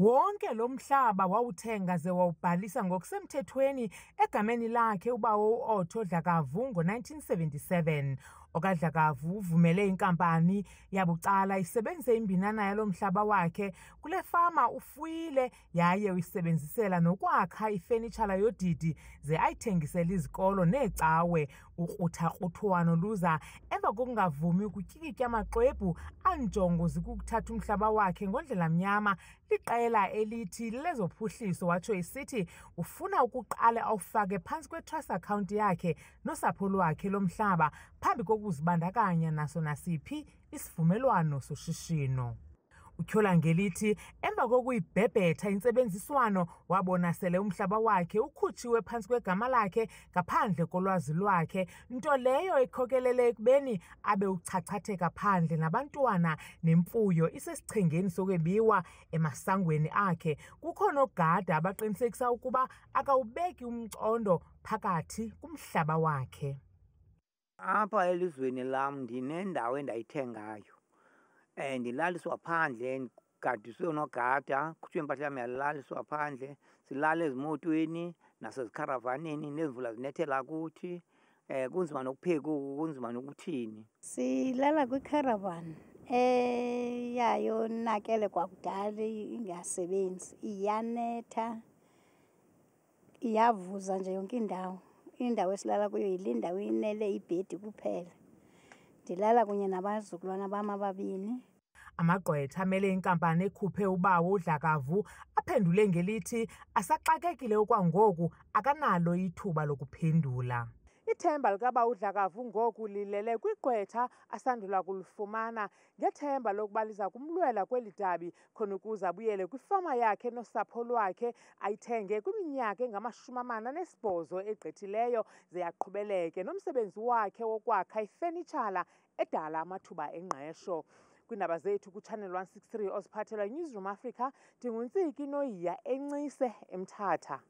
Wonke lo mhlaba wawuthenga ze wawubhalisa ngokusemthethweni egameni lakhe ubawo Otto Dlakavu ngo-1977. OkaDlakavu uvumele inkampani yabucala isebenzise imbinana yalo mhlaba wakhe kule fama ufuyile yaye uyisebenzisela nokwakha ifenitshala yodidi ze ayithengisele izikolo neecawe. Ukrutha-kruthwano luza emva kokungavumi ukutyikitya amaxwebhu anjongo zikukuthatha umhlaba wakhe ngondlela mnyama liqela elithi lezophuhliso, watsho isithi ufuna ukuqala awufake phantsi kwe-trust account yakhe nosapho lwakhe lo mhlaba phambi kokuzibandakanya naso nasiphi isivumelwano soshishino. Utyhola ngelithi emva kokuyibhebhetha intsebenziswano wabona sele umhlaba wakhe ukhutshiwe phantsi kwegama lakhe ngaphandle kolwazi lwakhe, nto leyo ekhokelele ekubeni abe uchachatheka phandle nabantwana nemfuyo isesichengeni sokwebiwa emasangweni akhe. Kukho nogada abaqinisekisa ukuba akawubeki umcondo phakathi kumhlaba wakhe. Apha elizweni lam ndinendawo endayithengayo. Ndilaliswa phandle, ndigadiswe unogada, khutshwe impahla yam yalaliswa phandle. Silala ezimotweni nasezikharavaneni, nezimvula zinethela kuthi. Kunzima nokupheka, kunzima nokuthini. Silala kwikharavan eyayonakele kwakudala ingasebenzi. Iyanetha, iyavuza nje yonke indawo. Indawo esilala kuyo yile ndawo inele ibhedi kuphela. Ndilala kunye nabazukulwana bam ababini. Amagqwetha amele inkampani ekhuphe ubawo uDlakavu aphendule ngelithi asaxakekile okwangoku, akanalo ithuba lokuphendula. Ithemba likabawo uDlakavu ngoku lilele kwigqwetha asandula kulifumana ngethemba lokuba liza kumlwela kweli dabi khona ukuze abuyele kwifama yakhe nosapho lwakhe ayithenge kwiminyaka engama-48 egqithileyo ze aqhubeleke nomsebenzi wakhe wokwakha ifenitshala edala amathuba engqesho. Kwiindaba zethu kuChannel 163 oziphathelwa yiNewsroom Africa, ndinguntsiki noyiya eNcise eMthatha.